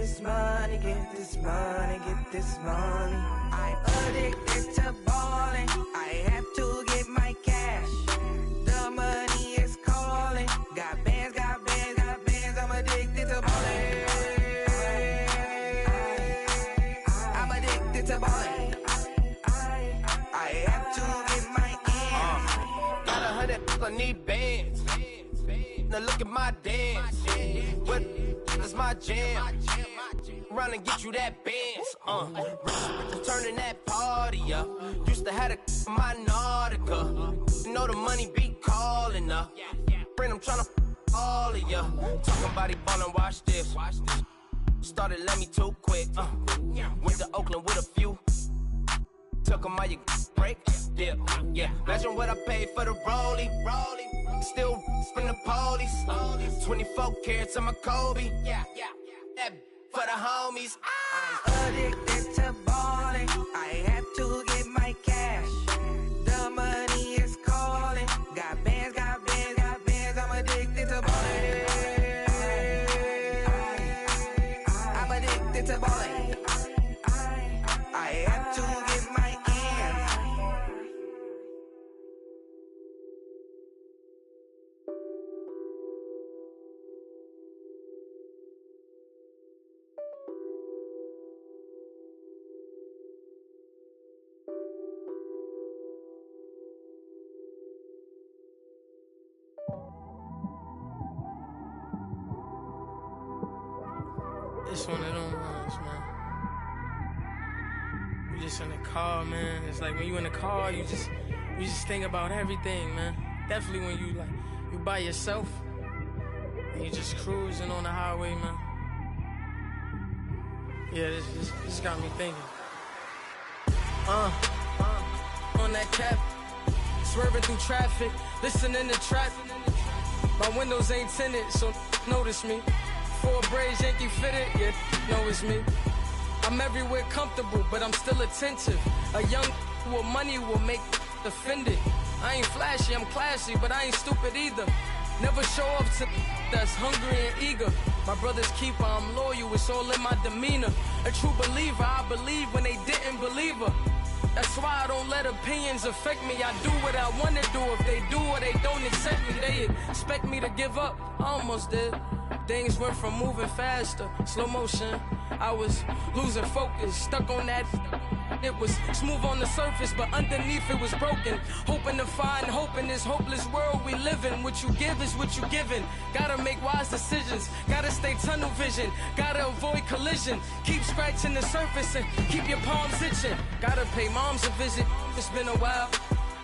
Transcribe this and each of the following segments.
this money, get this money, get this money. I'm addicted to balling. I have to get my cash. The money is calling. Got bands, got bands, got bands. I'm addicted to balling. I'm addicted to balling. I have to get my ends. Got 100, I need bands. Now look at my dance. What is my jam? Run and get you that bands. Turning that party up. Used to have a my Nautica. You know the money be calling up. Friend, I'm tryna all of ya. Talking about he ballin', watch this. Started let me too quick. Went to Oakland with a few. Took 'em all you break. Dip. Yeah. Imagine what I paid for the rollie. Still from the police. 24 carats on my Kobe. That for the homies. I'm addicted to balling. I have to get my cash. The money is calling. Got bands, got bands, got bands. I'm addicted to balling. I'm addicted to balling. I have to get my ends. It's one of them ones, man. You just in the car, man. It's like when you in the car, you just think about everything, man. Definitely when you by yourself and you just cruising on the highway, man. Yeah, this got me thinking. On that cap, swerving through traffic, listening to trap. My windows ain't tinted, so notice me. 4 braids, Yankee fitted, yeah, know it's me. I'm everywhere comfortable, but I'm still attentive. A young with money will make offended. I ain't flashy, I'm classy, but I ain't stupid either. Never show up to that's hungry and eager. My brother's keeper, I'm loyal, it's all in my demeanor. A true believer, I believe when they didn't believe her. That's why I don't let opinions affect me. I do what I wanna do. If they do or they don't accept me, they expect me to give up. I almost did. Things went from moving faster, slow motion. I was losing focus, stuck on that. It was smooth on the surface, but underneath it was broken. Hoping to find hope in this hopeless world we live in. What you give is what you given. Gotta make wise decisions, gotta stay tunnel vision, gotta avoid collision. Keep scratching the surface and keep your palms itching. Gotta pay moms a visit, it's been a while.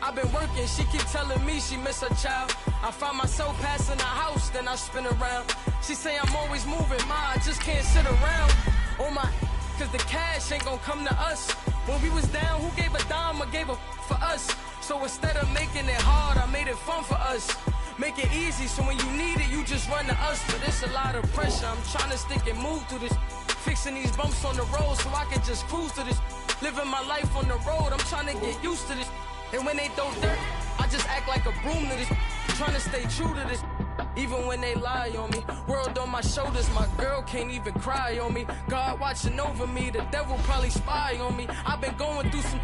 I've been working, she keep telling me she miss her child. I find myself passing the house, then I spin around. She say I'm always moving, ma, I just can't sit around. Oh my, cause the cash ain't gon' come to us. When we was down, who gave a dime or gave a for us? So instead of making it hard, I made it fun for us. Make it easy, so when you need it, you just run to us. But it's a lot of pressure, I'm trying to stick and move through this. Fixing these bumps on the road so I can just cruise to this. Living my life on the road, I'm trying to get used to this. And when they throw dirt, I just act like a broom to this. Trying to stay true to this. Even when they lie on me, world on my shoulders, my girl can't even cry on me. God watching over me, the devil probably spy on me. I've been going through some,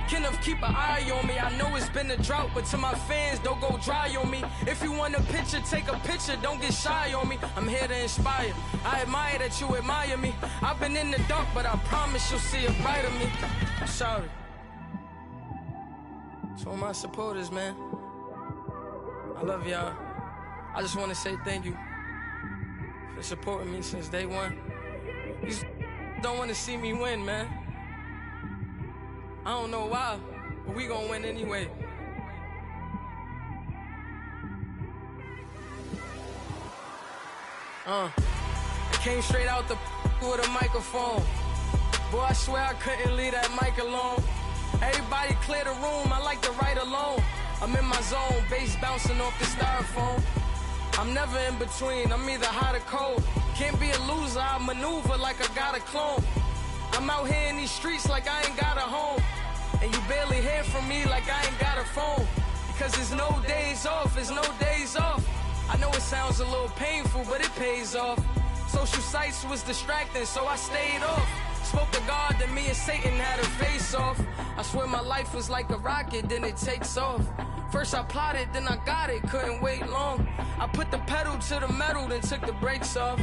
Kenneth keep an eye on me. I know it's been a drought, but to my fans, don't go dry on me. If you want a picture, take a picture, don't get shy on me. I'm here to inspire, I admire that you admire me. I've been in the dark, but I promise you'll see a brighter me. I'm sorry. To all my supporters, man, I love y'all. I just want to say thank you for supporting me since day one. You don't want to see me win, man. I don't know why, but we gonna win anyway. I came straight out the with a microphone. Boy, I swear I couldn't leave that mic alone. Everybody clear the room, I like to write alone. I'm in my zone, bass bouncing off the styrofoam. I'm never in between, I'm either hot or cold. Can't be a loser, I maneuver like I got a clone. I'm out here in these streets like I ain't got a home. And you barely hear from me like I ain't got a phone. Because there's no days off, there's no days off. I know it sounds a little painful, but it pays off. Social sites was distracting, so I stayed off. Spoke to God, then me and Satan had a face off. I swear my life was like a rocket, then it takes off. First I plotted, then I got it, couldn't wait long. I put the pedal to the metal, then took the brakes off.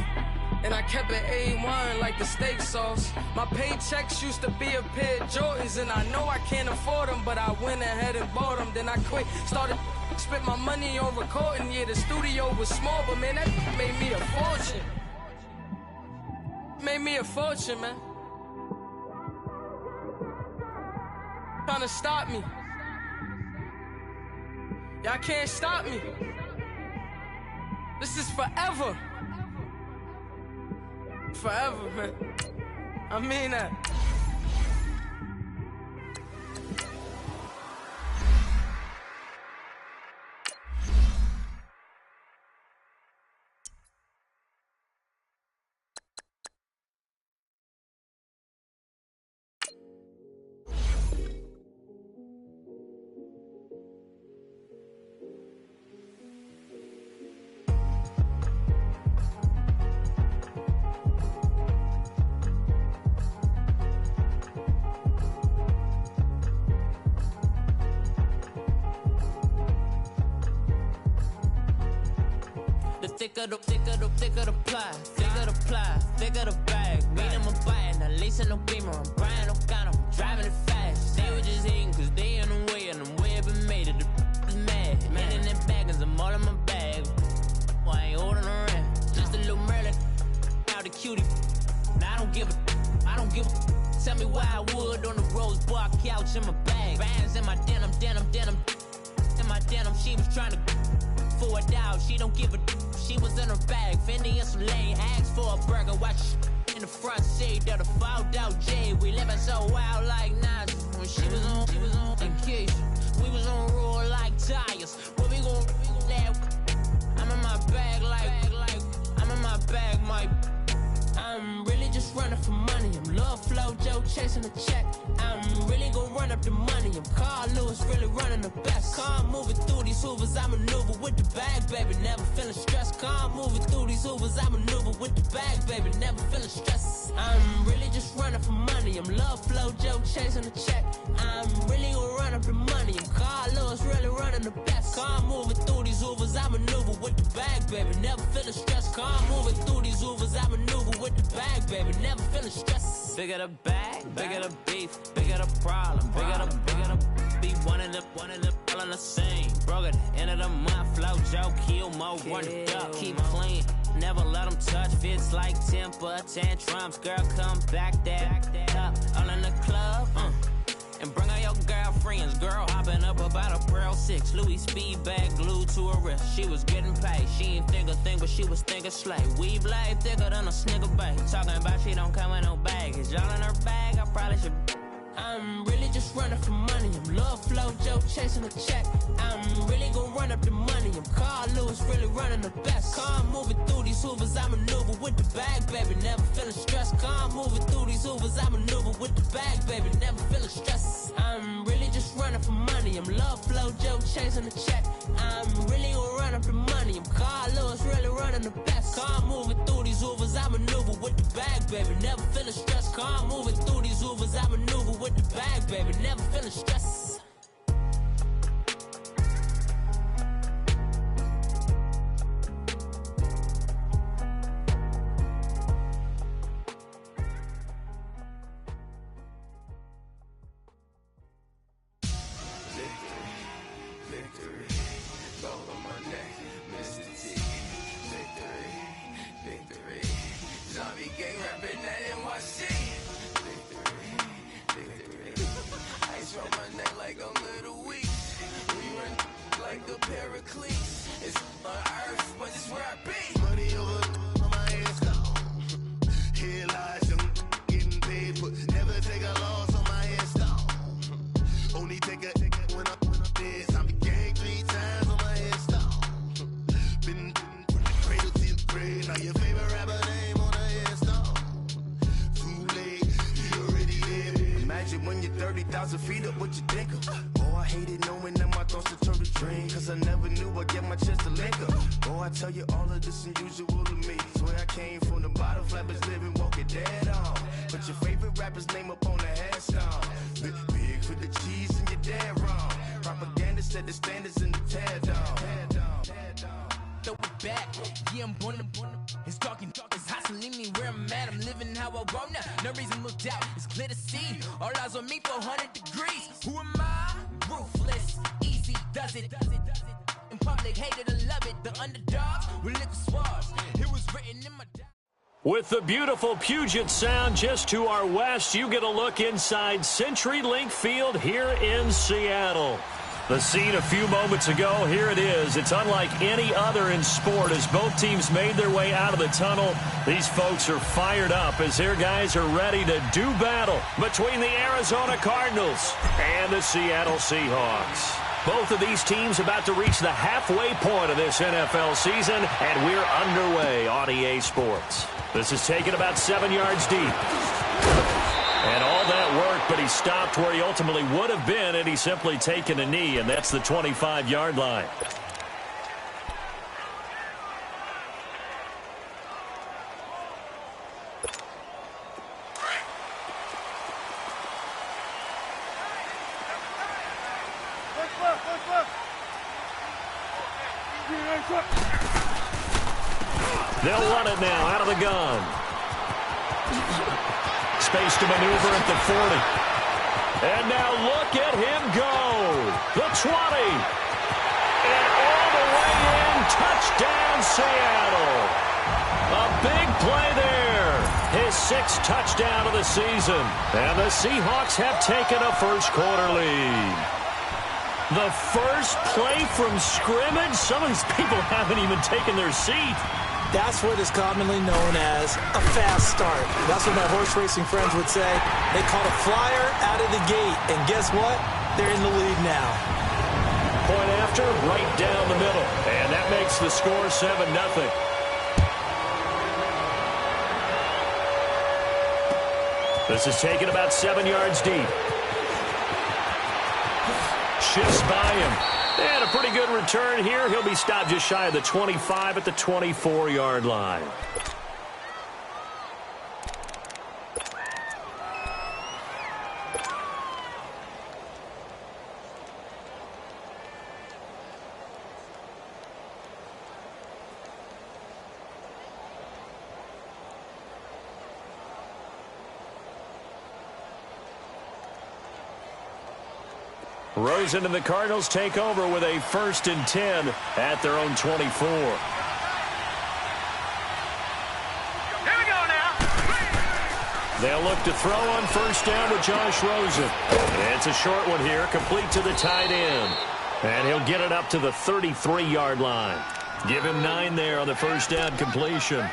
And I kept it A1 like the steak sauce. My paychecks used to be a pair of Jordans, and I know I can't afford them, but I went ahead and bought them. Then I quit, started spent my money on recording. Yeah, the studio was small, but man, that made me a fortune. Made me a fortune, man. Trying to stop me. Y'all can't stop me. This is forever. Forever, man. I mean that. Thicker the ply, thicker the bag. Made them a buy, now lacing no beamer. I'm Brian O'Connor, I'm driving it fast. They were just hating cause they in the way, and the way I've been made it, the is mad. Man in them baggins, I'm all in my bag. Why I ain't holding around? Just a little Merlin, out the cutie. Now I don't give a. Tell me why I would on the rose bar couch in my bag. Bands in my denim. In my denim, she was trying to for a doubt. She don't give a. She was in her bag, Fendi and some lane. Asked for a burger, watch in the front seat of the fouled out J. We living so wild like Nas. When she was on vacation, we was on roll like tires. What we gon' let? I'm in my bag like I'm in my bag, my. I'm really just running for money. I'm Love Flow Joe chasing a check. I'm really gon' run up the money. I'm Carl Lewis, really running the best. Car moving through these hoovers, I maneuver with the bag, baby. Never feeling stressed. Car moving through these hoovers, I maneuver with the bag, baby. Never feeling stressed. I'm really just running for money. I'm Love Flow Joe chasing a check. I'm really gon' run up the money. I'm Carl Lewis, really running the best. Car moving through these hoovers, I maneuver with the bag, baby. Never feeling stressed. Car moving through these hoovers, I maneuver with the bag, baby. Never feeling stressed. Bigger the bag, bigger the beef, bigger the problem, bigger the be one of the all in the same. Broke at the end of the month, flow Joe, kill mo, run it up, keep clean. Never let them touch, fits like temper tantrums. Girl, come back that up, all in the club, and bring all your girlfriends. Girl hopping up about a Pearl 6 Louis speed bag glued to her wrist. She was getting paid, she ain't think a thing, but she was thinking slay. We blade thicker than a snicker bag. Talking about she don't come with no baggage. All in her bag, I probably should. I'm really just running for money. I'm Love Flow Joe chasing a check. I'm really gon' run up the money. I'm Carl Lewis, really running the best. Car moving through these hoovers, I maneuver with the bag, baby. Never feeling stressed. Car moving through these hoovers, I maneuver with the bag, baby. Never feeling stressed. I'm really just running for money. I'm Love Flow Joe chasing a check. I'm really gon' run up the money. I'm Carl Lewis, really running the best. Car moving through these hoovers, I maneuver with the bag, baby. Never feeling stressed. Car moving through these hoovers, I maneuver with the bag, baby. Never feeling stressed. When you're 30,000 feet up, what you think of? Oh, I hated knowing that my thoughts would turn to dream, cause I never knew I'd get my chance to link up. Oh, I tell you all of this unusual to me. Swear I came from the bottom, flappers living, walking dead on. But your favorite rapper's name up on the headstone. Big for the cheese and you're dead wrong. Propaganda set the standards in the tear down. Throw it back, yeah, I'm born to it's talking, it's hot, so leave me where I'm at. I'm living how I want now. No reason to look out, it's clear to see. All eyes on me, 400 degrees. Who am I? Ruthless, easy, does it. In public, hate it or love it. The underdogs with liquor swabs. It was written in my. With the beautiful Puget Sound just to our west, you get a look inside CenturyLink Field here in Seattle. The scene a few moments ago, here it is. It's unlike any other in sport as both teams made their way out of the tunnel. These folks are fired up as their guys are ready to do battle between the Arizona Cardinals and the Seattle Seahawks. Both of these teams about to reach the halfway point of this NFL season, and we're underway on EA Sports. This is taken about 7 yards deep. And all that work, but he stopped where he ultimately would have been had he simply taken a knee, and that's the 25-yard line. They'll run it now out of the gun. Space to maneuver at the 40. And now look at him go. The 20. And all the way in. Touchdown, Seattle. A big play there. His 6th touchdown of the season. And the Seahawks have taken a first-quarter lead. The first play from scrimmage. Some of these people haven't even taken their seat. That's what is commonly known as a fast start. That's what my horse racing friends would say. They caught a flyer out of the gate, and guess what? They're in the lead now. Point after, right down the middle. And that makes the score 7-0. This is taken about 7 yards deep. Shifts by him. And a pretty good return here. He'll be stopped just shy of the 25 at the 24-yard line. Rosen and the Cardinals take over with a 1st and 10 at their own 24. Here we go now. They'll look to throw on 1st down with Josh Rosen. It's a short one here, complete to the tight end. And he'll get it up to the 33-yard line. Give him 9 there on the 1st down completion.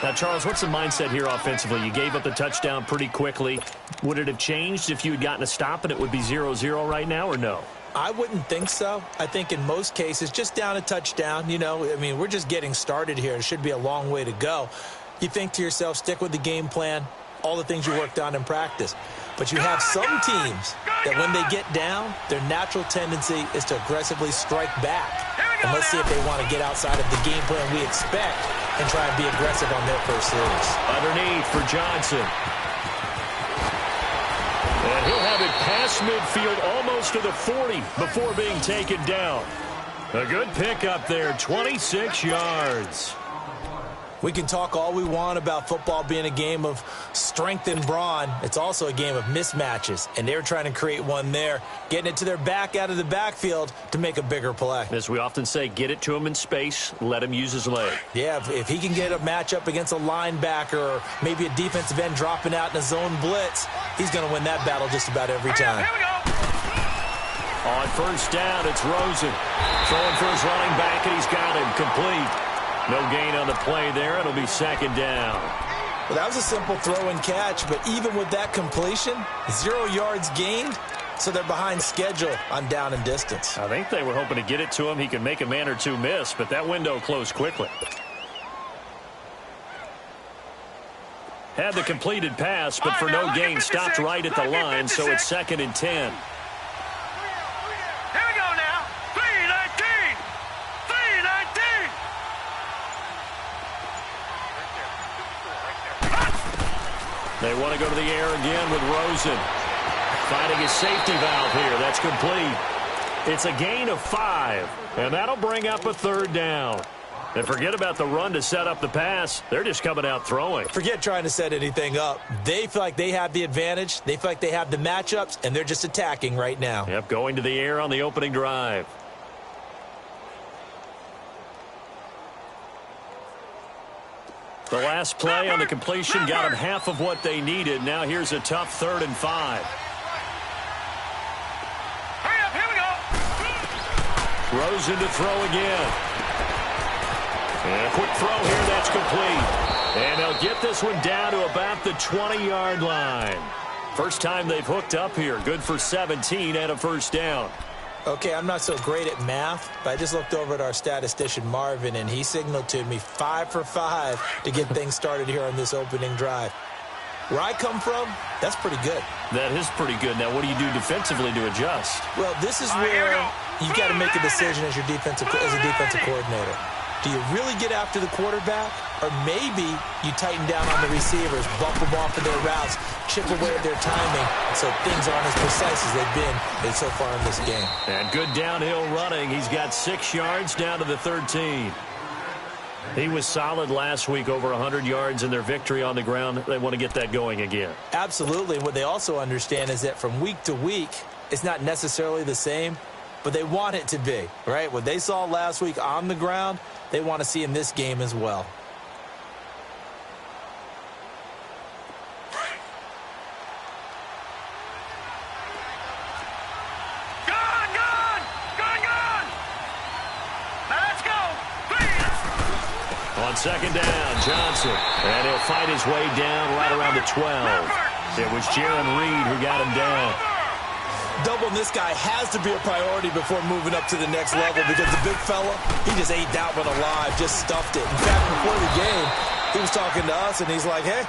Now, Charles, what's the mindset here offensively? You gave up the touchdown pretty quickly. Would it have changed if you had gotten a stop and it would be 0-0 right now, or no? I wouldn't think so. I think in most cases, just down a touchdown, you know, I mean, we're just getting started here. It should be a long way to go. You think to yourself, stick with the game plan, all the things you worked on in practice. But you have some teams that when they get down, their natural tendency is to aggressively strike back. And let's see if they want to get outside of the game plan we expect and try and be aggressive on their first series. Underneath for Johnson. And he'll have it past midfield almost to the 40 before being taken down. A good pickup there, 26 yards. We can talk all we want about football being a game of strength and brawn. It's also a game of mismatches, and they're trying to create one there, getting it to their back out of the backfield to make a bigger play. As we often say, get it to him in space, let him use his leg. Yeah, if he can get a matchup against a linebacker or maybe a defensive end dropping out in a zone blitz, he's going to win that battle just about every time. Here we go. On 1st down, it's Rosen. Throwing for his running back, and he's got him complete. No gain on the play there. It'll be 2nd down. Well, that was a simple throw and catch, but even with that completion, 0 yards gained, so they're behind schedule on down and distance. I think they were hoping to get it to him. He could make a man or two miss, but that window closed quickly. Had the completed pass, but for no gain, stopped right at the line, so it's 2nd and 10. Here we go now. 3-19. 3-19. They want to go to the air again with Rosen. Finding his safety valve here. That's complete. It's a gain of 5, and that'll bring up a 3rd down. And forget about the run to set up the pass. They're just coming out throwing. Forget trying to set anything up. They feel like they have the advantage. They feel like they have the matchups, and they're just attacking right now. Yep, going to the air on the opening drive. The last play on the completion got them half of what they needed. Now here's a tough 3rd and 5. Hurry up, here we go. Rosen to throw again. And a quick throw here, that's complete. And they'll get this one down to about the 20-yard line. First time they've hooked up here. Good for 17 and a 1st down. Okay, I'm not so great at math, but I just looked over at our statistician, Marvin, and he signaled to me 5 for 5 to get things started here on this opening drive. Where I come from, that's pretty good. That is pretty good. Now, what do you do defensively to adjust? Well, this is where you've got to make a decision as a defensive coordinator. Do you really get after the quarterback, or maybe you tighten down on the receivers, bump them off of their routes, chip away at their timing, so things aren't as precise as they've been so far in this game. And good downhill running. He's got 6 yards down to the 13. He was solid last week, over 100 yards in their victory on the ground. They want to get that going again. Absolutely. What they also understand is that from week to week, it's not necessarily the same, but they want it to be, right? What they saw last week on the ground, they want to see in this game as well. Gone! Now let's go! On 2nd down, Johnson. And he'll fight his way down right around the 12. It was Jaron Reed who got him down. Doubling this guy has to be a priority before moving up to the next level, because the big fella, he just ate that one alive, just stuffed it. In fact, before the game, he was talking to us, and he's like, hey,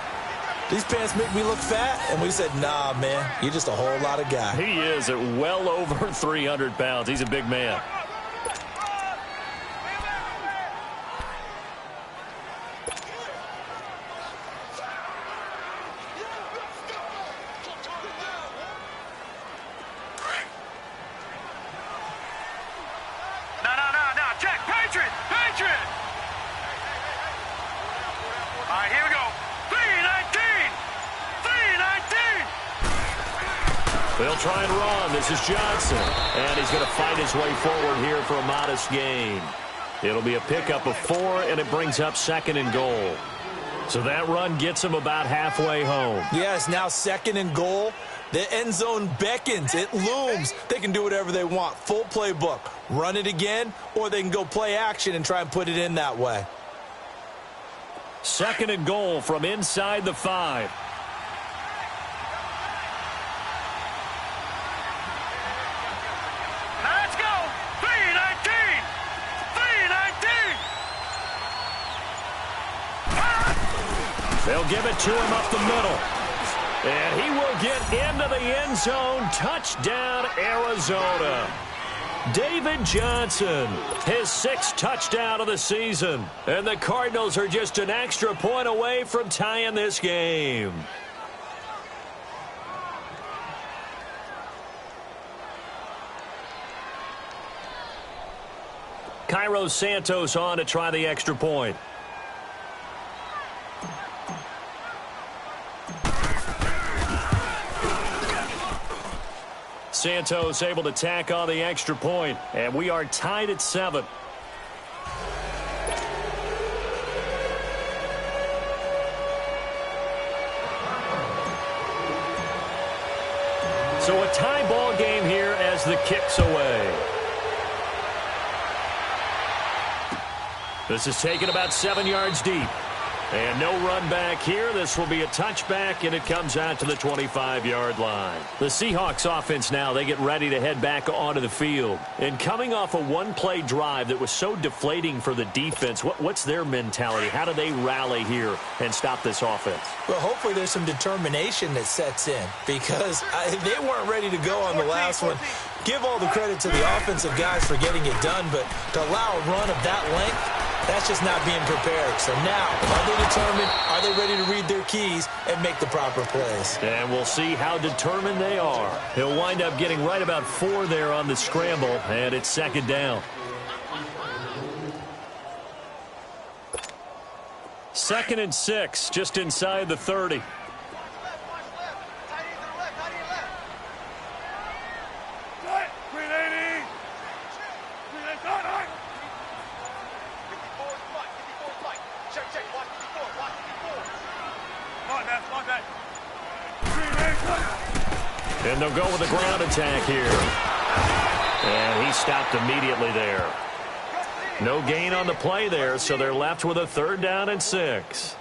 these pants make me look fat. And we said, nah, man, you're just a whole lot of guy. He is at well over 300 pounds. He's a big man. They'll try and run. This is Johnson. And he's going to fight his way forward here for a modest gain. It'll be a pickup of 4, and it brings up 2nd and goal. So that run gets him about halfway home. Yes, now 2nd and goal. The end zone beckons. It looms. They can do whatever they want. Full playbook. Run it again, or they can go play action and try and put it in that way. 2nd and goal from inside the 5. They'll give it to him up the middle. And he will get into the end zone. Touchdown, Arizona. David Johnson, his 6th touchdown of the season. And the Cardinals are just an extra point away from tying this game. Cairo Santos on to try the extra point. Santos able to tack on the extra point, and we are tied at 7. So a tie ball game here as the kick's away. This is taken about 7 yards deep. And no run back here. This will be a touchback, and it comes out to the 25-yard line. The Seahawks offense now, they get ready to head back onto the field. And coming off a one-play drive that was so deflating for the defense, what's their mentality? How do they rally here and stop this offense? Well, hopefully there's some determination that sets in because they weren't ready to go on the last one. Give all the credit to the offensive guys for getting it done, but to allow a run of that length, that's just not being prepared. So now, are they determined? Are they ready to read their keys and make the proper plays? And we'll see how determined they are. He'll wind up getting right about 4 there on the scramble, and it's second down. Second and 6, just inside the 30. And they'll go with a ground attack here. And he stopped immediately there. No gain on the play there, so they're left with a 3rd down and 6.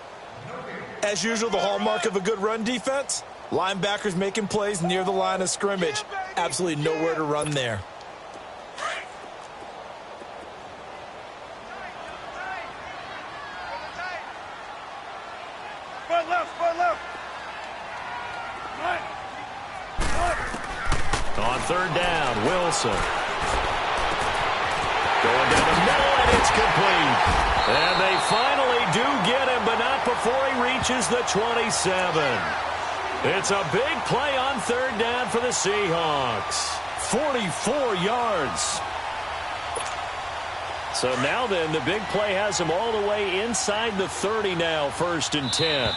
As usual, the hallmark of a good run defense, linebackers making plays near the line of scrimmage. Absolutely nowhere to run there. On 3rd down, Wilson. Going down the middle, and it's complete. And they finally do get him, but not before he reaches the 27. It's a big play on 3rd down for the Seahawks. 44 yards. So now then, the big play has him all the way inside the 30 now, 1st and 10.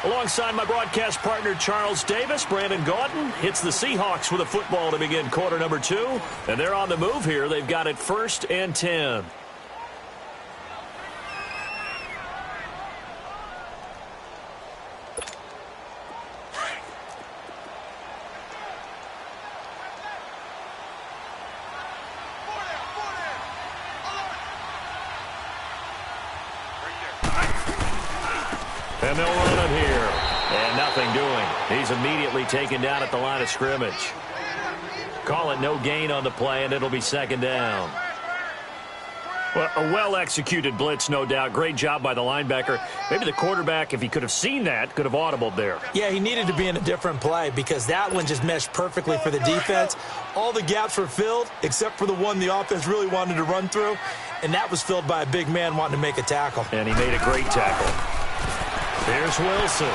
Alongside my broadcast partner, Charles Davis, Brandon Gaudin hits the Seahawks with a football to begin quarter number 2. And they're on the move here. They've got it 1st and 10. And they'll run it here. And nothing doing. He's immediately taken down at the line of scrimmage. Call it no gain on the play, and it'll be 2nd down. Well, a well-executed blitz, no doubt. Great job by the linebacker. Maybe the quarterback, if he could have seen that, could have audibled there. Yeah, he needed to be in a different play because that one just meshed perfectly for the defense. All the gaps were filled except for the one the offense really wanted to run through, and that was filled by a big man wanting to make a tackle. And he made a great tackle. Here's Wilson.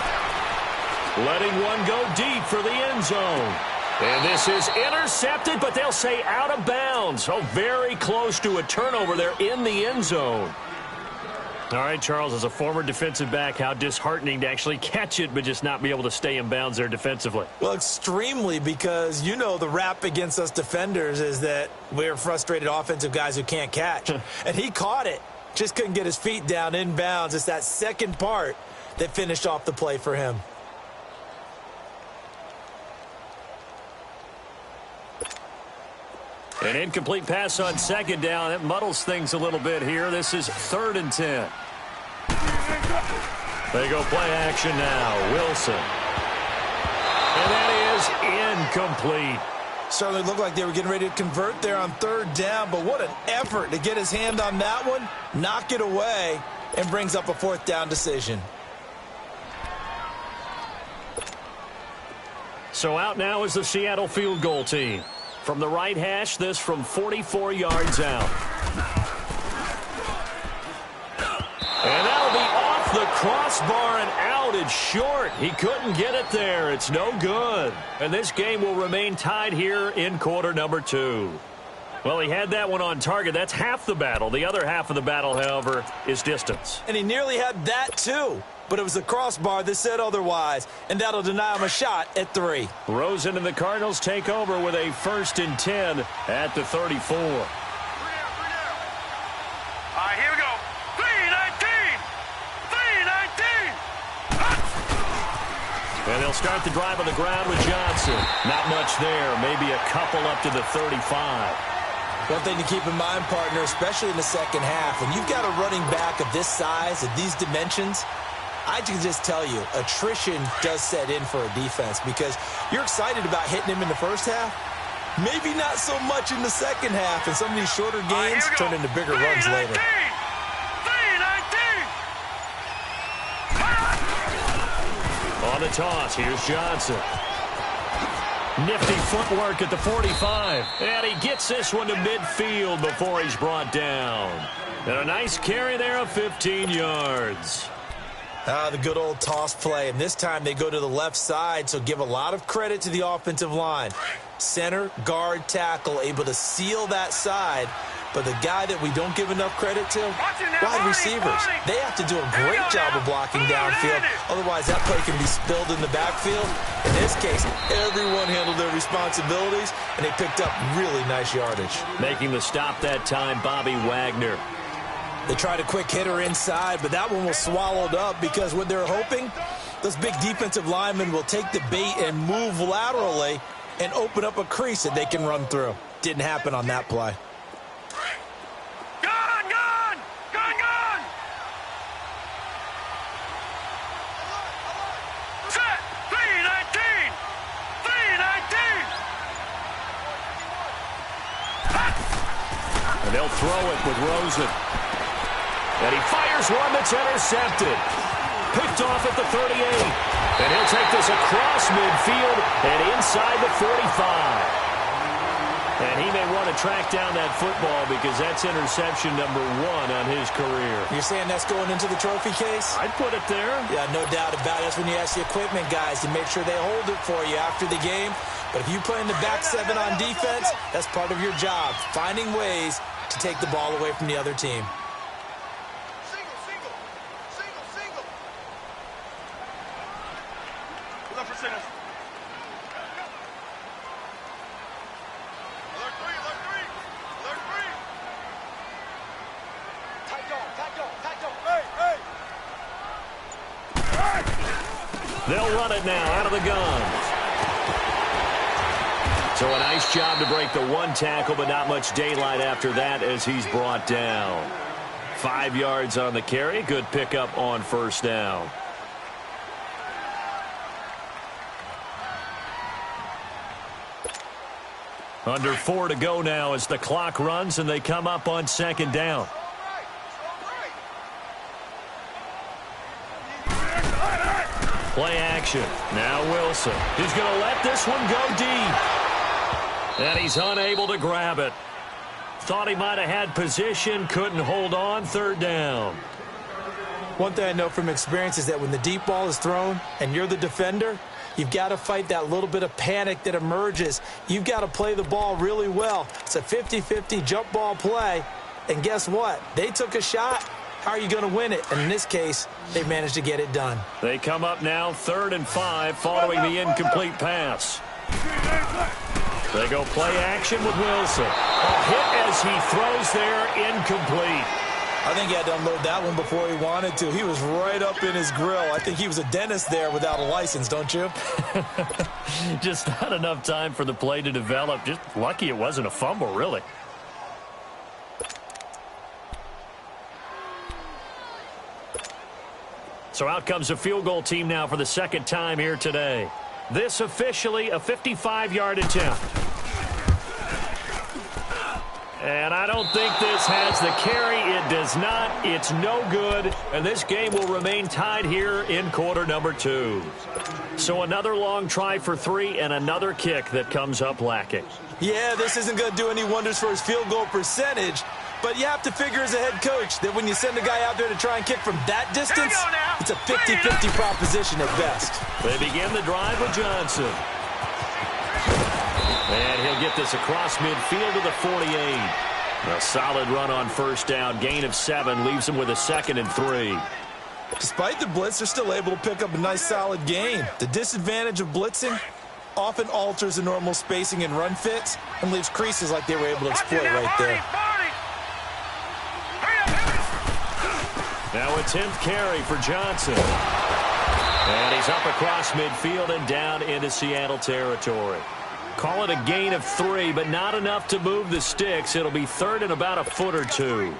Letting one go deep for the end zone. And this is intercepted, but they'll say out of bounds. Oh, very close to a turnover there in the end zone. All right, Charles, as a former defensive back, how disheartening to actually catch it but just not be able to stay in bounds there defensively. Well, extremely, because you know the rap against us defenders is that we're frustrated offensive guys who can't catch. And he caught it. Just couldn't get his feet down in bounds. It's that second part that finished off the play for him. An incomplete pass on 2nd down. That muddles things a little bit here. This is 3rd and 10. They go play action now. Wilson. And that is incomplete. Certainly looked like they were getting ready to convert there on 3rd down, but what an effort to get his hand on that one, knock it away, and brings up a 4th down decision. So out now is the Seattle field goal team. From the right hash, this from 44 yards out. And that'll be off the crossbar and out. It's short. He couldn't get it there. It's no good. And this game will remain tied here in quarter number 2. Well, he had that one on target. That's half the battle. The other half of the battle, however, is distance. And he nearly had that, too. But it was the crossbar that said otherwise, and that'll deny him a shot at 3. Rosen and the Cardinals take over with a 1st and 10 at the 34. All right, here we go. 3-19! 3-19! And they'll start the drive on the ground with Johnson. Not much there, maybe a couple up to the 35. One thing to keep in mind, partner, especially in the second half, when you've got a running back of this size, of these dimensions, I can just tell you, attrition does set in for a defense because you're excited about hitting him in the first half. Maybe not so much in the second half, and some of these shorter gains turn into bigger runs later. On the toss, here's Johnson. Nifty footwork at the 45. And he gets this one to midfield before he's brought down. And a nice carry there of 15 yards. The good old toss play. And this time they go to the left side, so give a lot of credit to the offensive line. Center, guard, tackle, able to seal that side. But the guy that we don't give enough credit to, wide receivers. They have to do a great job of blocking downfield. Otherwise, that play can be spilled in the backfield. In this case, everyone handled their responsibilities, and they picked up really nice yardage. Making the stop that time, Bobby Wagner. They tried a quick hitter inside, but that one was swallowed up because what they're hoping, those big defensive linemen will take the bait and move laterally and open up a crease that they can run through. Didn't happen on that play. And they'll throw it with Rosen. And he fires one that's intercepted. Picked off at the 38. And he'll take this across midfield and inside the 45. And he may want to track down that football because that's interception number 1 on his career. You're saying that's going into the trophy case? I'd put it there. Yeah, no doubt about it. That's when you ask the equipment guys to make sure they hold it for you after the game. But if you play in the back 7 on defense, that's part of your job, finding ways to take the ball away from the other team. Single. Look for singles. Alert three. Tight dog. Hey. They'll run it now out of the gun. So a nice job to break the 1 tackle, but not much daylight after that as he's brought down. 5 yards on the carry. Good pickup on first down. Under 4 to go now as the clock runs and they come up on second down. Play action. Now Wilson. He's going to let this one go deep. And he's unable to grab it. Thought he might have had position, couldn't hold on, third down. One thing I know from experience is that when the deep ball is thrown and you're the defender, you've got to fight that little bit of panic that emerges. You've got to play the ball really well. It's a 50-50 jump ball play. And guess what? They took a shot. How are you going to win it? And in this case, they managed to get it done. They come up now 3rd and 5 following the incomplete pass. They go play action with Wilson. A hit as he throws there, incomplete. I think he had to unload that one before he wanted to. He was right up in his grill. I think he was a dentist there without a license, don't you? Just not enough time for the play to develop. Just lucky it wasn't a fumble, really. So out comes a field goal team now for the second time here today. This officially a 55-yard attempt. And I don't think this has the carry. It does not. It's no good. And this game will remain tied here in quarter number 2. So another long try for 3 and another kick that comes up lacking. Yeah, this isn't going to do any wonders for his field goal percentage. But you have to figure as a head coach that when you send a guy out there to try and kick from that distance, it's a 50-50 proposition at best. They begin the drive with Johnson. And he'll get this across midfield to the 48. A solid run on first down. Gain of 7 leaves him with a 2nd and 3. Despite the blitz, they're still able to pick up a nice solid gain. The disadvantage of blitzing often alters the normal spacing and run fits and leaves creases like they were able to exploit right there. Now a 10th carry for Johnson. And he's up across midfield and down into Seattle territory. Call it a gain of 3, but not enough to move the sticks. It'll be third and about a foot or two.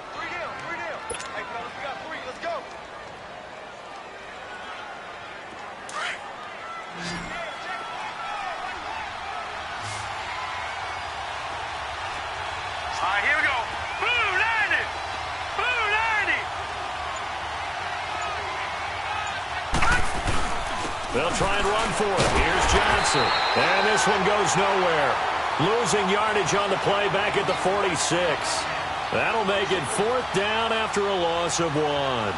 They'll try and run for it. Here's Johnson. And this one goes nowhere. Losing yardage on the play back at the 46. That'll make it fourth down after a loss of 1.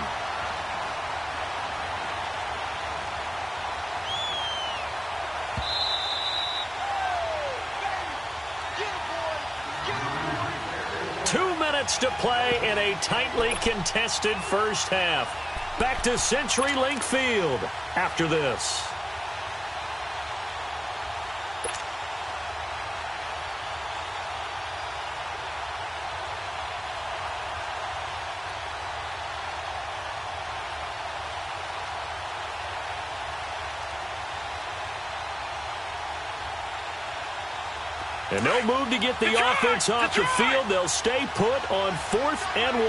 To play in a tightly contested first half. Back to CenturyLink Field after this. And no move to get the offense off the field. They'll stay put on 4th and 1.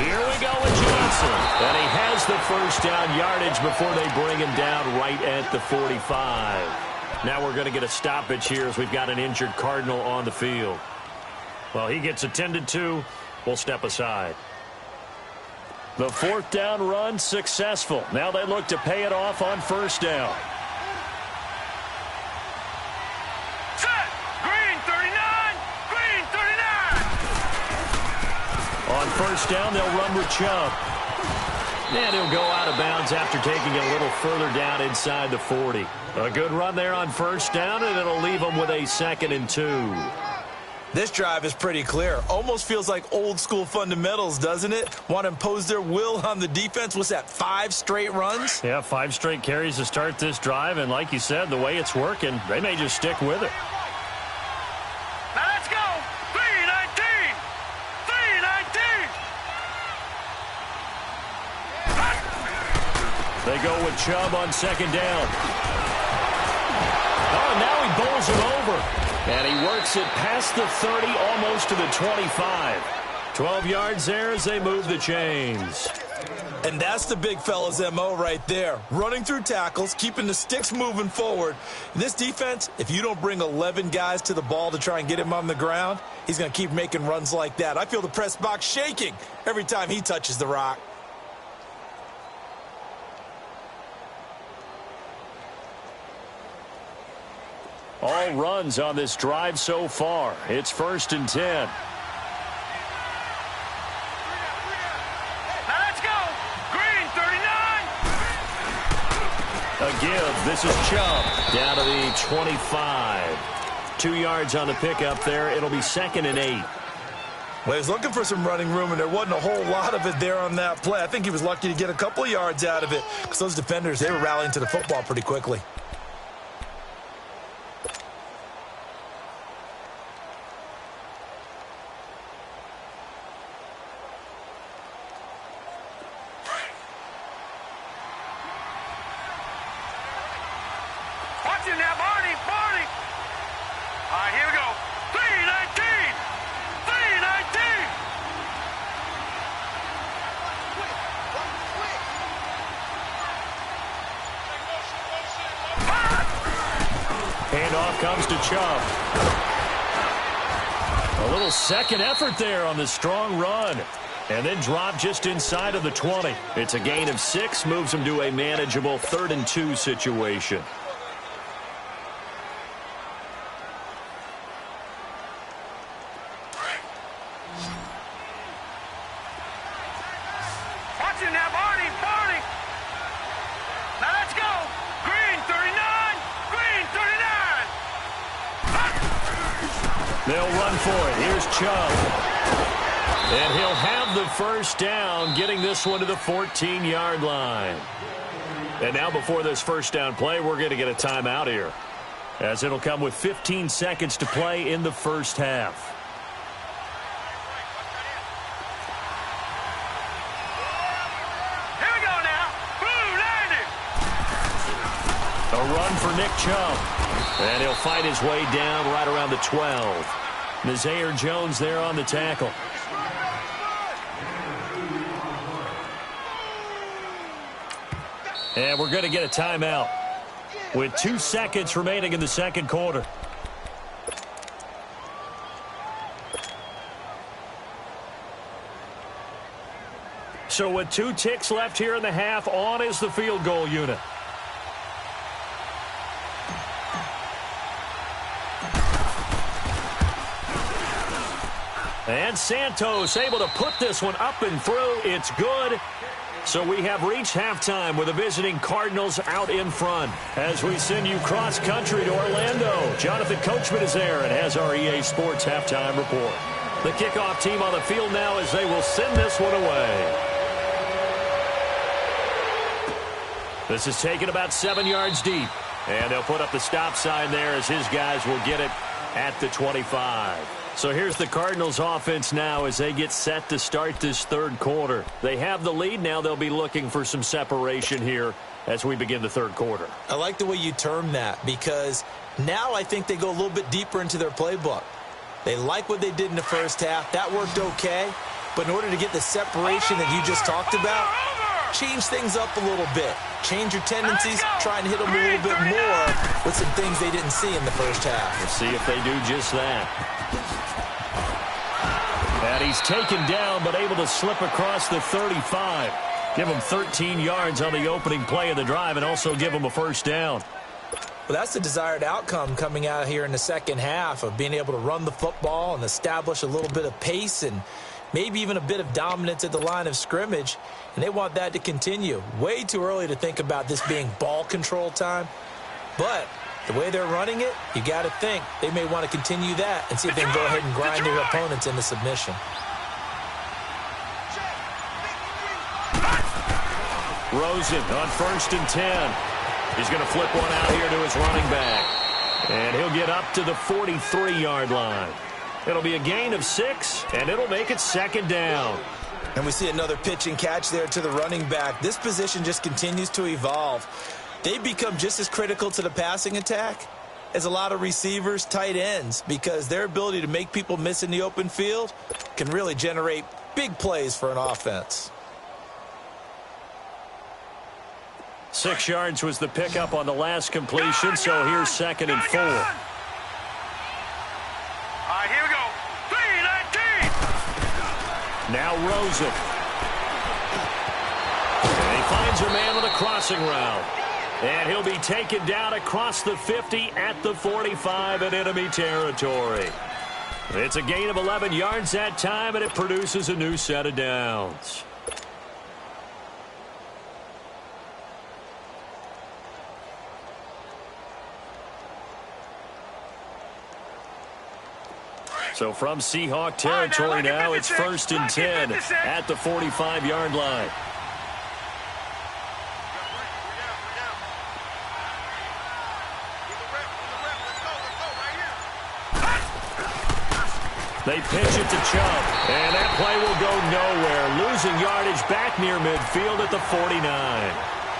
Here we go with Johnson. And he has the first down yardage before they bring him down right at the 45. Now we're going to get a stoppage here as we've got an injured Cardinal on the field. Well, he gets attended to. We'll step aside. The 4th down run successful. Now they look to pay it off on first down. Set! Green 39! Green 39! On first down, they'll run with Chubb. And he'll go out of bounds after taking it a little further down inside the 40. A good run there on first down, and it'll leave them with a 2nd and 2. This drive is pretty clear. Almost feels like old school fundamentals, doesn't it? Want to impose their will on the defense. What's that, 5 straight runs? Yeah, 5 straight carries to start this drive. And like you said, the way it's working, they may just stick with it. Now let's go. 319. 319. They go with Chubb on 2nd down. Oh, and now he bowls him over. And he works it past the 30, almost to the 25. 12 yards there as they move the chains. And that's the big fella's MO right there. Running through tackles, keeping the sticks moving forward. In this defense, if you don't bring 11 guys to the ball to try and get him on the ground, he's going to keep making runs like that. I feel the press box shaking every time he touches the rock. All runs on this drive so far. It's 1st and 10. Now let's go. Green 39. A give. This is Chubb down to the 25. 2 yards on the pickup there. It'll be 2nd and 8. Well, he was looking for some running room, and there wasn't a whole lot of it there on that play. I think he was lucky to get a couple of yards out of it because those defenders, they were rallying to the football pretty quickly. Watching now, Barney. All right, here we go. 319. 319. Handoff comes to Chubb. A little second effort there on the strong run. And then drop just inside of the 20. It's a gain of 6, moves him to a manageable 3rd and 2 situation. Watching now, Barney. Now let's go. Green 39. Green 39. They'll run for it. Here's Chubb. And he'll have the first down, getting this one to the 14-yard line. And now before this first down play, we're going to get a timeout here, as it'll come with 15 seconds to play in the first half. run for Nick Chubb. And he'll fight his way down right around the 12. Nazaire Jones there on the tackle. And we're going to get a timeout with 2 seconds remaining in the second quarter. So with 2 ticks left here in the half, on is the field goal unit. And Santos able to put this one up and through. It's good. So we have reached halftime with the visiting Cardinals out in front. As we send you cross-country to Orlando, Jonathan Coachman is there and has our EA Sports halftime report. The kickoff team on the field now as they will send this one away. This is taken about 7 yards deep. And they'll put up the stop sign there as his guys will get it at the 25. So here's the Cardinals offense now as they get set to start this third quarter. They have the lead. Now they'll be looking for some separation here as we begin the third quarter. I like the way you term that because now I think they go a little bit deeper into their playbook. They like what they did in the first half. That worked okay. But in order to get the separation that you just talked about, change things up a little bit. Change your tendencies, try and hit them a little bit more with some things they didn't see in the first half. We'll see if they do just that. And he's taken down but able to slip across the 35. Give him 13 yards on the opening play of the drive and also give him a first down. Well, that's the desired outcome coming out here in the second half of being able to run the football and establish a little bit of pace and maybe even a bit of dominance at the line of scrimmage, and they want that to continue. Way too early to think about this being ball control time, but the way they're running it, you got to think they may want to continue that and see if they can go ahead and grind their opponents into submission. Rosen on 1st and 10. He's going to flip one out here to his running back, and he'll get up to the 43-yard line. It'll be a gain of 6, and it'll make it second down. And we see another pitch and catch there to the running back. This position just continues to evolve. They become just as critical to the passing attack as a lot of receivers, tight ends, because their ability to make people miss in the open field can really generate big plays for an offense. 6 yards was the pickup on the last completion, so here's 2nd and 4. All right, here we go. 3-19. Now Rosen. And he finds a man with a crossing route. And he'll be taken down across the 50 at the 45 in enemy territory. It's a gain of 11 yards that time, and it produces a new set of downs. So from Seahawk territory now, it's 1st and 10 at the 45-yard line. They pitch it to Chubb, and that play will go nowhere. Losing yardage back near midfield at the 49.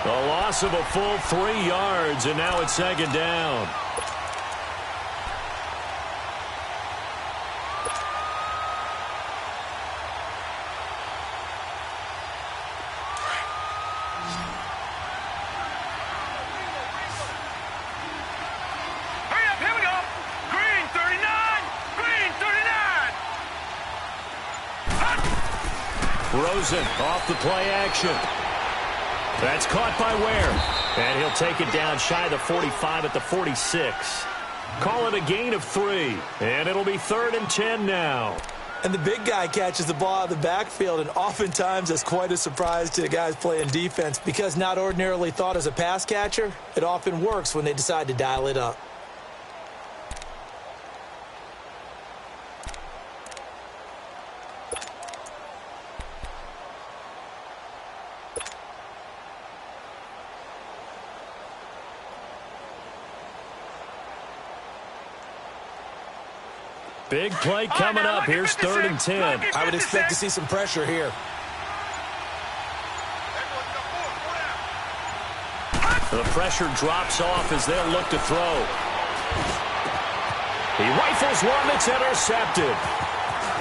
A loss of a full 3 yards, and now it's second down. Rosen off the play action. That's caught by Ware. And he'll take it down shy of the 45 at the 46. Call it a gain of 3. And it'll be 3rd and 10 now. And the big guy catches the ball out of the backfield, and oftentimes that's quite a surprise to the guys playing defense because not ordinarily thought as a pass catcher, it often works when they decide to dial it up. Big play coming up. Here's 3rd and 10. I would expect to see some pressure here. The pressure drops off as they'll look to throw. He rifles one that's intercepted.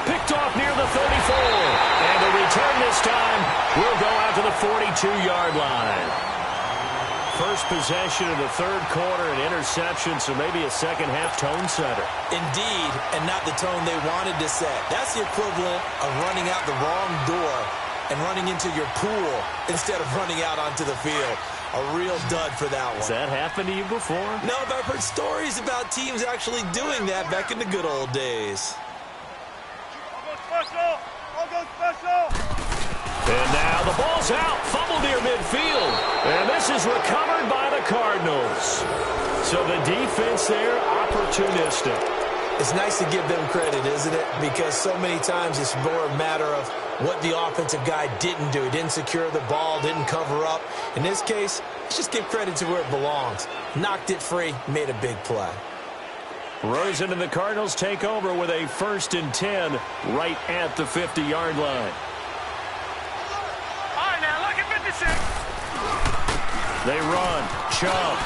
Picked off near the 34. And the return this time will go out to the 42-yard line. First possession of the third quarter, an interception, so maybe a second-half tone setter. Indeed, and not the tone they wanted to set. That's the equivalent of running out the wrong door and running into your pool instead of running out onto the field. A real dud for that one. Has that happened to you before? No, but I've heard stories about teams actually doing that back in the good old days. And now the ball's out, fumble near midfield. And this is recovered by the Cardinals. So the defense there, opportunistic. It's nice to give them credit, isn't it? Because so many times it's more a matter of what the offensive guy didn't do. He didn't secure the ball, didn't cover up. In this case, let's just give credit to where it belongs. Knocked it free, made a big play. Rosen and the Cardinals take over with a 1st and 10 right at the 50-yard line. All right, now look at 56. They run. Chubb.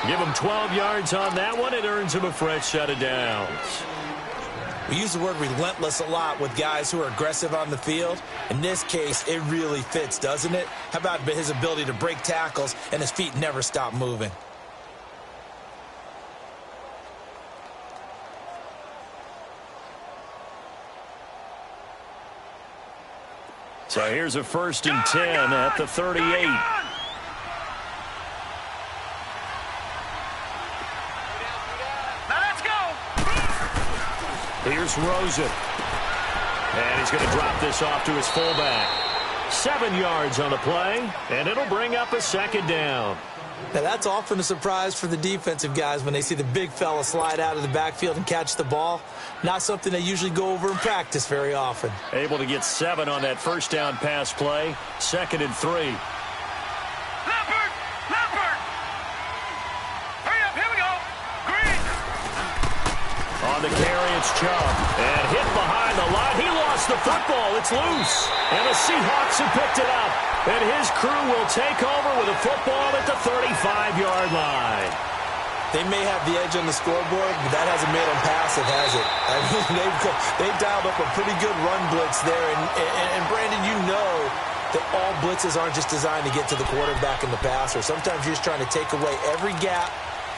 Give him 12 yards on that one. It earns him a fresh set of downs. We use the word relentless a lot with guys who are aggressive on the field. In this case, it really fits, doesn't it? How about his ability to break tackles and his feet never stop moving? So here's a 1st and 10 at the 38. Here's Rosen. And he's going to drop this off to his fullback. 7 yards on the play, and it'll bring up a 2nd down. Now, that's often a surprise for the defensive guys when they see the big fella slide out of the backfield and catch the ball. Not something they usually go over in practice very often. Able to get 7 on that 1st down pass play. 2nd and 3. Leopard! Leopard! Hurry up, here we go. Green! On the carry, it's Chubb. And hit behind the line. He lost the football. It's loose. And the Seahawks have picked it up. And his crew will take over with a football at the 35-yard line. They may have the edge on the scoreboard, but that hasn't made them passive, has it? I mean, they've dialed up a pretty good run blitz there. And Brandon, you know that all blitzes aren't just designed to get to the quarterback and the passer. Sometimes you're just trying to take away every gap,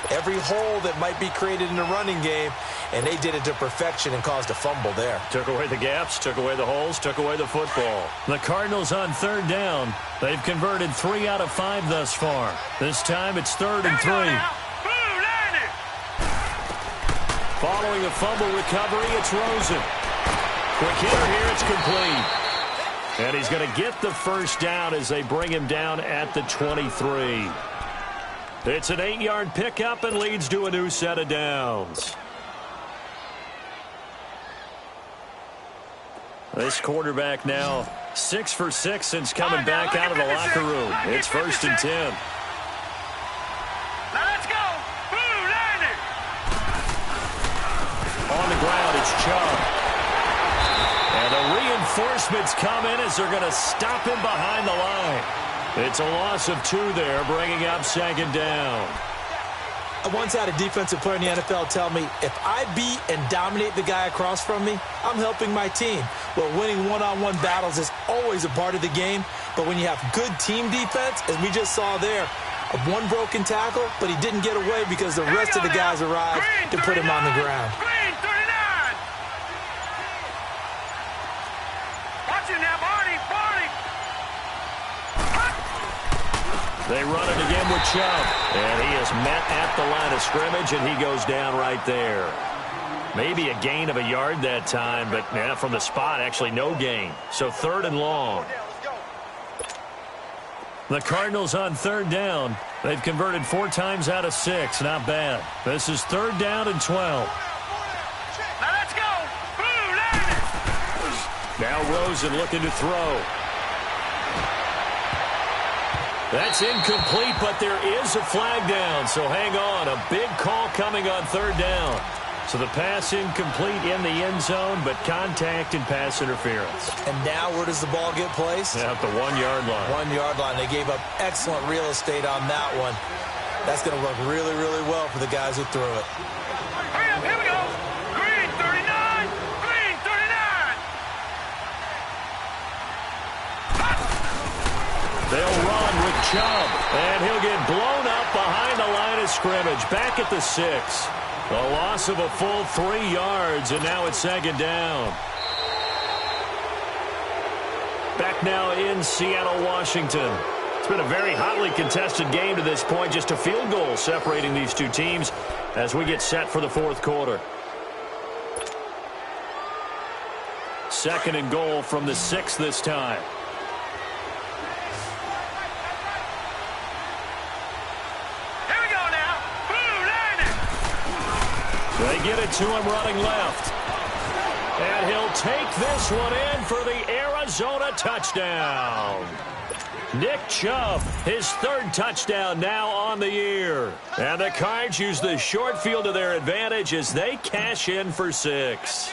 every hole that might be created in the running game, and they did it to perfection and caused a fumble there. Took away the gaps, took away the holes, took away the football. The Cardinals on 3rd down. They've converted 3 out of 5 thus far. This time it's 3rd and 3. Following a fumble recovery, it's Rosen. Quick hitter here, it's complete. And he's going to get the 1st down as they bring him down at the 23. It's an 8-yard pickup and leads to a new set of downs. This quarterback now 6 for 6 since coming back out of the locker room. It's 1st and 10. Now let's go. Boom, landed. On the ground, it's Chubb. And the reinforcements come in as they're going to stop him behind the line. It's a loss of 2 there, bringing up 2nd down. I once had a defensive player in the NFL tell me, if I beat and dominate the guy across from me, I'm helping my team. Well, winning one-on-one battles is always a part of the game, but when you have good team defense, as we just saw there, one broken tackle, but he didn't get away because the rest of the guys arrived to put him on the ground. Green, 39. Watch it now, Barney. They run it again with Chubb. And he is met at the line of scrimmage, and he goes down right there. Maybe a gain of a yard that time, but from the spot, actually no gain. So 3rd and long. The Cardinals on 3rd down. They've converted 4 times out of 6. Not bad. This is 3rd down and 12. Now let's go. Boom, landed. Now Rosen looking to throw. That's incomplete, but there is a flag down, so hang on. A big call coming on 3rd down. So the pass incomplete in the end zone, but contact and pass interference. And now where does the ball get placed? At the 1-yard line. 1-yard line. They gave up excellent real estate on that one. That's going to work really, really well for the guys who threw it. Hurry up, here we go. Green 39, green 39. They'll run with Chubb, and he'll get blown up behind the line of scrimmage. Back at the 6. A loss of a full 3 yards, and now it's second down. Back now in Seattle, Washington. It's been a very hotly contested game to this point. Just a field goal separating these two teams as we get set for the fourth quarter. Second and goal from the 6 this time. They get it to him running left. And he'll take this one in for the Arizona touchdown. Nick Chubb, his 3rd touchdown now on the year. And the Cards use the short field to their advantage as they cash in for 6.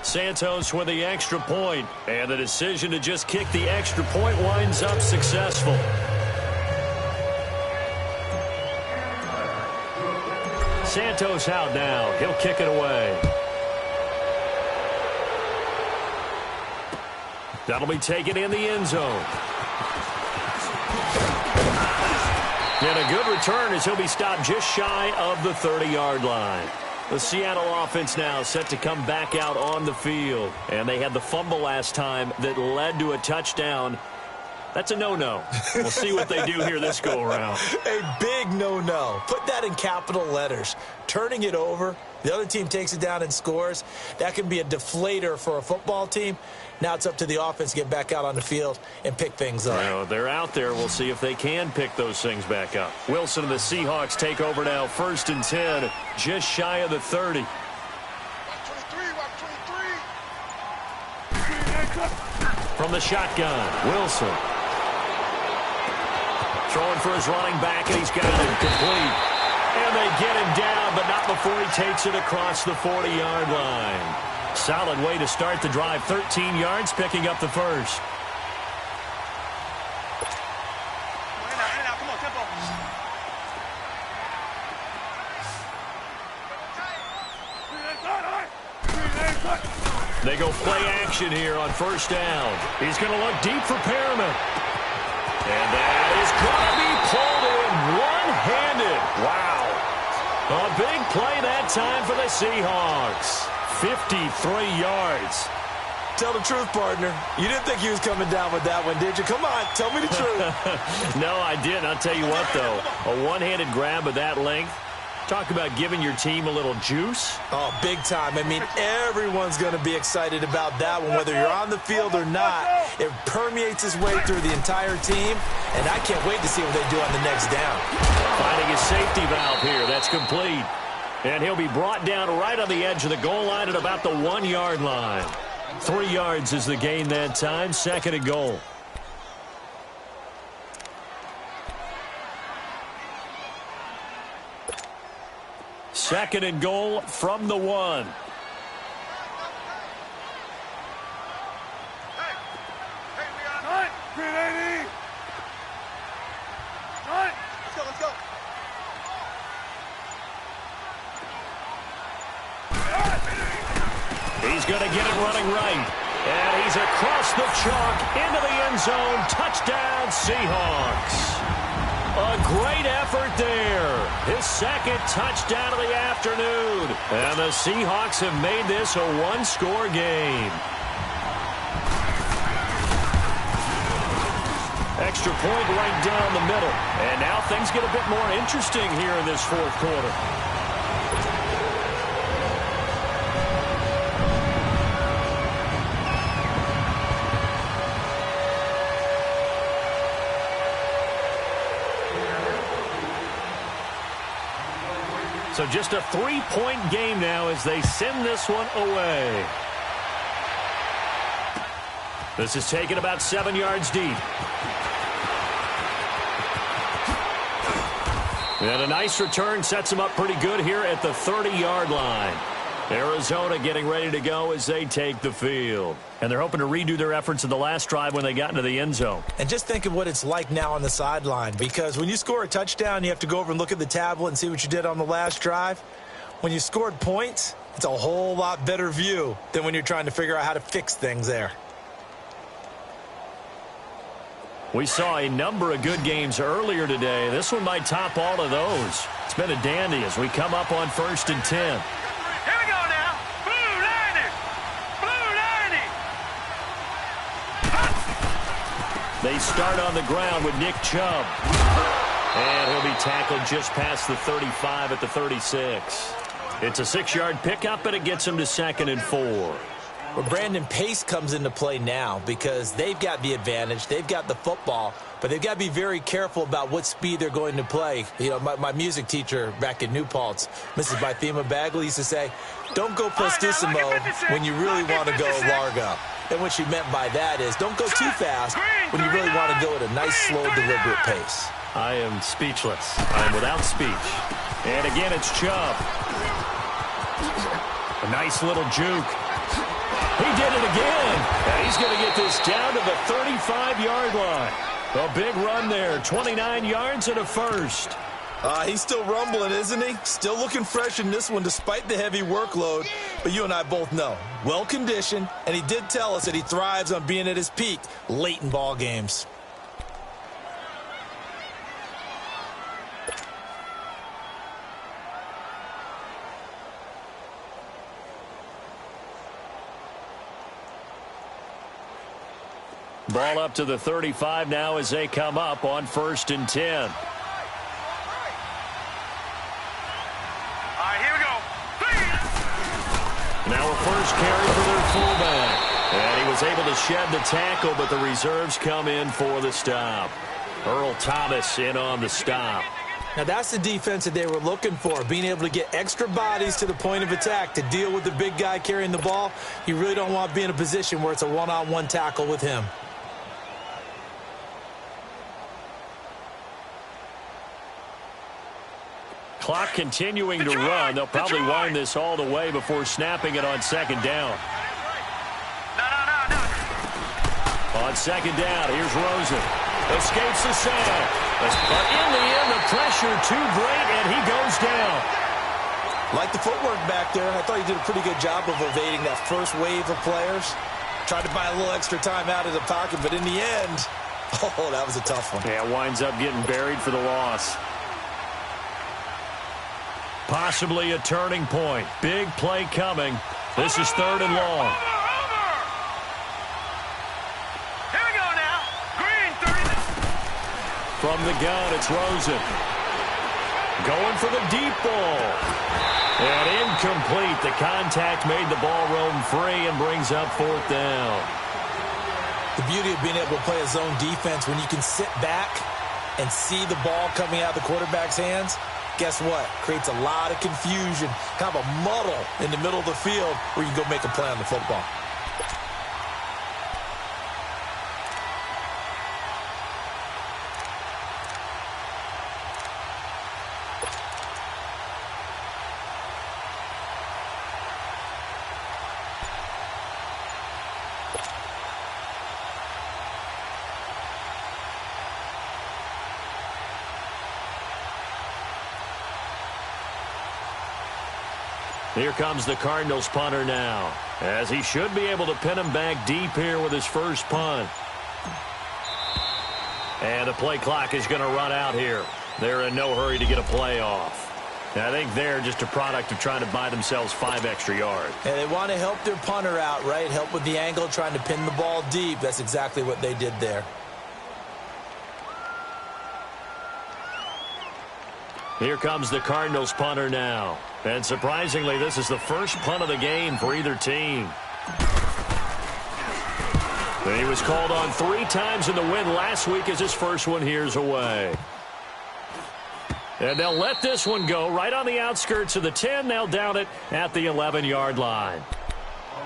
Santos with the extra point. And the decision to just kick the extra point winds up successful. Santos out now. He'll kick it away. That'll be taken in the end zone. And a good return as he'll be stopped just shy of the 30-yard line. The Seattle offense now set to come back out on the field. And they had the fumble last time that led to a touchdown. That's a no-no. We'll see what they do here this go-around. A big no-no. Put that in capital letters. Turning it over, the other team takes it down and scores. That can be a deflator for a football team. Now it's up to the offense to get back out on the field and pick things up. Well, they're out there. We'll see if they can pick those things back up. Wilson and the Seahawks take over now. 1st and 10, just shy of the 30. From the shotgun, Wilson. Throwing for his running back, and he's got it complete. And they get him down, but not before he takes it across the 40-yard line. Solid way to start the drive. 13 yards, picking up the first. They go play action here on 1st down. He's going to look deep for Perriman. And that is going to be pulled in one-handed. Wow. A big play that time for the Seahawks. 53 yards. Tell the truth, partner. You didn't think he was coming down with that one, did you? Come on, tell me the truth. No, I didn't. I'll tell you what, though. A one-handed grab of that length. Talk about giving your team a little juice. Oh, big time. I mean, everyone's going to be excited about that one, whether you're on the field or not. It permeates its way through the entire team, and I can't wait to see what they do on the next down. Finding a safety valve here. That's complete. And he'll be brought down right on the edge of the goal line at about the 1-yard line. 3 yards is the gain that time. 2nd and goal. Second and goal from the 1. Let's go. He's going to get it running right. And he's across the chalk into the end zone. Touchdown, Seahawks. A great effort there. His 2nd touchdown of the afternoon. And the Seahawks have made this a one-score game. Extra point right down the middle. And now things get a bit more interesting here in this 4th quarter. So just a 3-point game now as they send this one away. This is taken about 7 yards deep. And a nice return sets them up pretty good here at the 30-yard line. Arizona getting ready to go as they take the field. And they're hoping to redo their efforts in the last drive when they got into the end zone. And just think of what it's like now on the sideline, because when you score a touchdown, you have to go over and look at the tablet and see what you did on the last drive. When you scored points, it's a whole lot better view than when you're trying to figure out how to fix things there. We saw a number of good games earlier today. This one might top all of those. It's been a dandy as we come up on 1st and 10. They start on the ground with Nick Chubb. And he'll be tackled just past the 35 at the 36. It's a 6-yard pickup, and it gets him to 2nd and 4. Well, Brandon, pace comes into play now because they've got the advantage. They've got the football, but they've got to be very careful about what speed they're going to play. You know, my music teacher back in New Paltz, Mrs. Bythema Bagley, used to say, don't go prestissimo when you really want to go largo. And what she meant by that is don't go too fast when you really want to go at a nice, slow, deliberate pace. I am speechless. I am without speech. And again, it's Chubb. A nice little juke. He did it again. And he's going to get this down to the 35-yard line. A big run there. 29 yards and a first. He's still rumbling, isn't he? Still looking fresh in this one despite the heavy workload. But you and I both know, well-conditioned, and he did tell us that he thrives on being at his peak late in ball games. Ball up to the 35 now as they come up on 1st and 10. Now a first carry for their fullback. And he was able to shed the tackle, but the reserves come in for the stop. Earl Thomas in on the stop. Now that's the defense that they were looking for, being able to get extra bodies to the point of attack to deal with the big guy carrying the ball. You really don't want to be in a position where it's a one-on-one tackle with him. Clock continuing to run. They'll probably wind this all the way before snapping it on 2nd down. On 2nd down, here's Rosen. Escapes the sack. But in the end, the pressure too great, and he goes down. Like the footwork back there, I thought he did a pretty good job of evading that first wave of players. Tried to buy a little extra time out of the pocket, but in the end, oh, that was a tough one. Yeah, winds up getting buried for the loss. Possibly a turning point. Big play coming. This is 3rd and long. Here we go now. Green, 30. From the gun, it's Rosen. Going for the deep ball. And incomplete. The contact made the ball roam free and brings up 4th down. The beauty of being able to play a zone defense when you can sit back and see the ball coming out of the quarterback's hands. Guess what? Creates a lot of confusion, kind of a muddle in the middle of the field where you can go make a play on the football. Here comes the Cardinals punter now, as he should be able to pin him back deep here with his first punt. And the play clock is going to run out here. They're in no hurry to get a play off. And I think they're just a product of trying to buy themselves 5 extra yards. And they want to help their punter out, right? Help with the angle, trying to pin the ball deep. That's exactly what they did there. Here comes the Cardinals punter now. And surprisingly, this is the first punt of the game for either team. He was called on 3 times in the win last week as his first one here's away. And they'll let this one go right on the outskirts of the 10. They'll down it at the 11-yard line.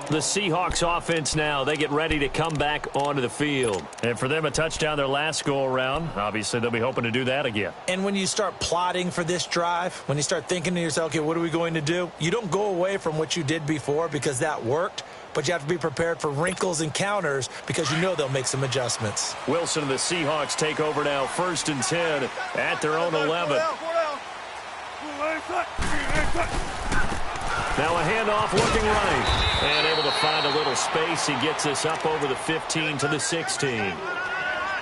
The Seahawks offense now, they get ready to come back onto the field. And for them, a touchdown their last go-around. Obviously, they'll be hoping to do that again. And when you start plotting for this drive, when you start thinking to yourself, okay, what are we going to do? You don't go away from what you did before because that worked, but you have to be prepared for wrinkles and counters because you know they'll make some adjustments. Wilson and the Seahawks take over now, 1st and 10 at their own 11. Now a handoff looking right. And able to find a little space. He gets this up over the 15 to the 16.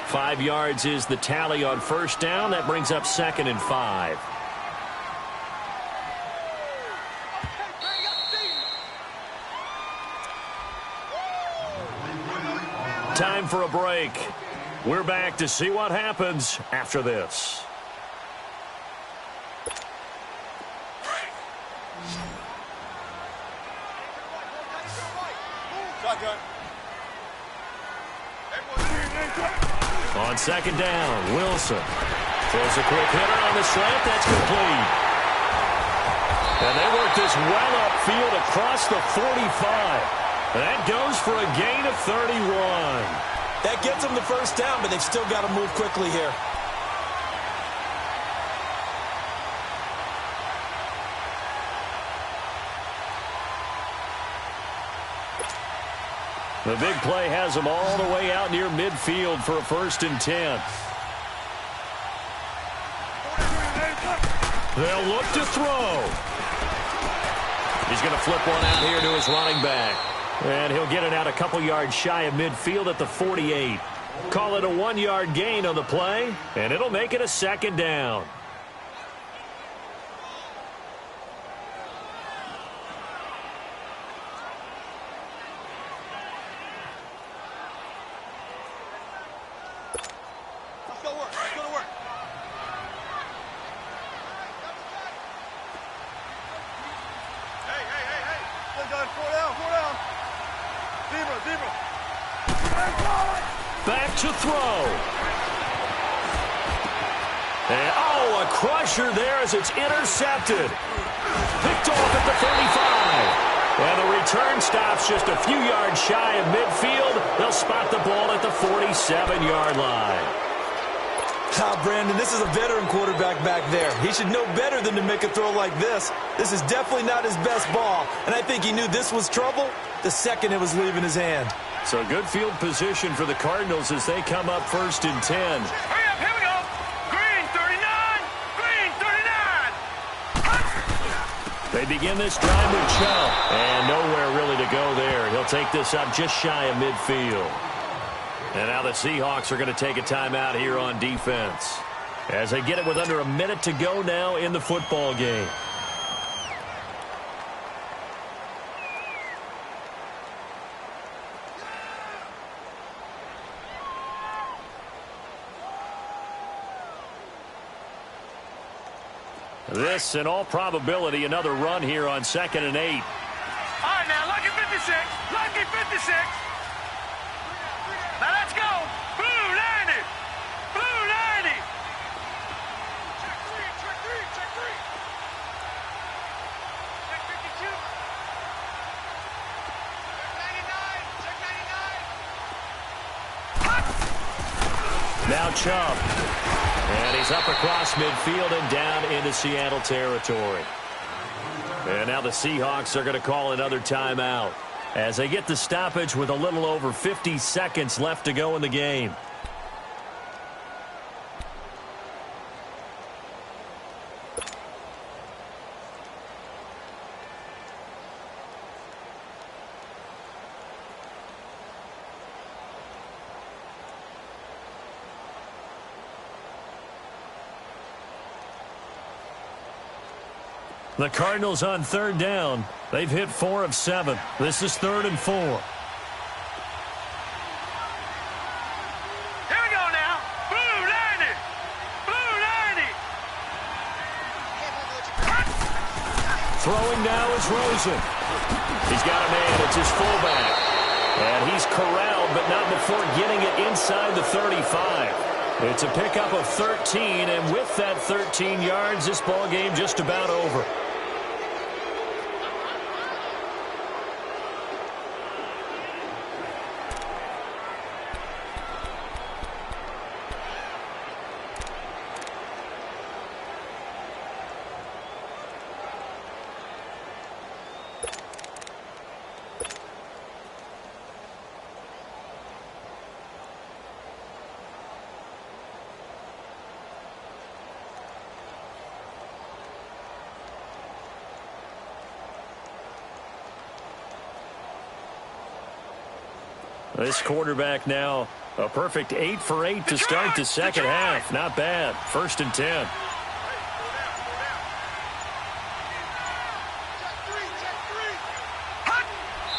5 yards is the tally on 1st down. That brings up 2nd and 5. Time for a break. We're back to see what happens after this. On 2nd down, Wilson throws a quick hitter on the slant. That's complete. And they work this well upfield across the 45. That goes for a gain of 31. That gets them the 1st down, but they've still got to move quickly here. The big play has them all the way out near midfield for a 1st and 10. They'll look to throw. He's going to flip one out here to his running back. And he'll get it out a couple yards shy of midfield at the 48. Call it a 1-yard gain on the play, and it'll make it a 2nd down. Back to throw. And, a crusher there as it's intercepted. Picked off at the 35. And the return stops just a few yards shy of midfield. They'll spot the ball at the 47-yard line. Brandon, this is a veteran quarterback back there. He should know better than to make a throw like this. This is definitely not his best ball. And I think he knew this was trouble the second it was leaving his hand. So good field position for the Cardinals as they come up 1st and 10. Hurry up, here we go. Green 39, green 39. They begin this drive with Chubb. And nowhere really to go there. He'll take this up just shy of midfield. And now the Seahawks are going to take a timeout here on defense as they get it with under a minute to go now in the football game. This, in all probability, another run here on 2nd and 8. All right, now, lucky 56. Lucky 56. Now, let's go. Blue 90. Blue 90. Check 3, check 3, check 3. Check 52. Check 99. Check 99. Now Chubb. And he's up across midfield and down into Seattle territory. And now the Seahawks are going to call another timeout as they get the stoppage with a little over 50 seconds left to go in the game. The Cardinals on 3rd down. They've hit 4 of 7. This is 3rd and 4. Here we go now. Blue 90. Blue 90. Throwing now is Rosen. He's got a man. It's his fullback. And he's corralled, but not before getting it inside the 35. It's a pickup of 13, and with that 13 yards, this ball game just about over. This quarterback now a perfect 8 for 8 to start the second half. Not bad. 1st and 10.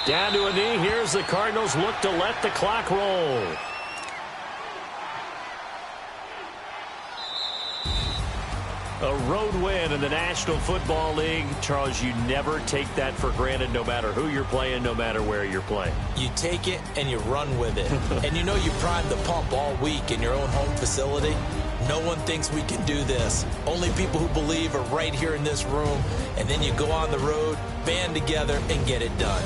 Down to a knee. Here's the Cardinals look to let the clock roll. A road win in the National Football League. Charles, you never take that for granted no matter who you're playing, no matter where you're playing. You take it and you run with it. And you know you primed the pump all week in your own home facility. No one thinks we can do this. Only people who believe are right here in this room. And then you go on the road, band together, and get it done.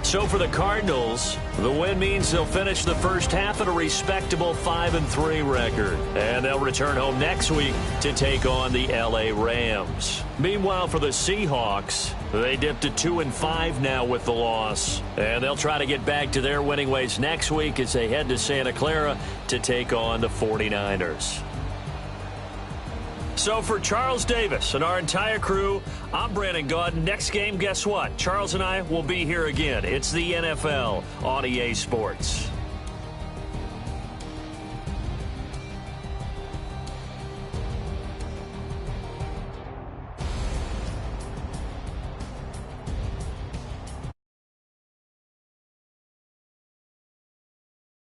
So for the Cardinals, the win means they'll finish the first half at a respectable 5-3 record. And they'll return home next week to take on the LA Rams. Meanwhile, for the Seahawks, they dipped to 2-5 now with the loss. And they'll try to get back to their winning ways next week as they head to Santa Clara to take on the 49ers. So for Charles Davis and our entire crew, I'm Brandon Gaudin. Next game, guess what? Charles and I will be here again. It's the NFL on EA Sports.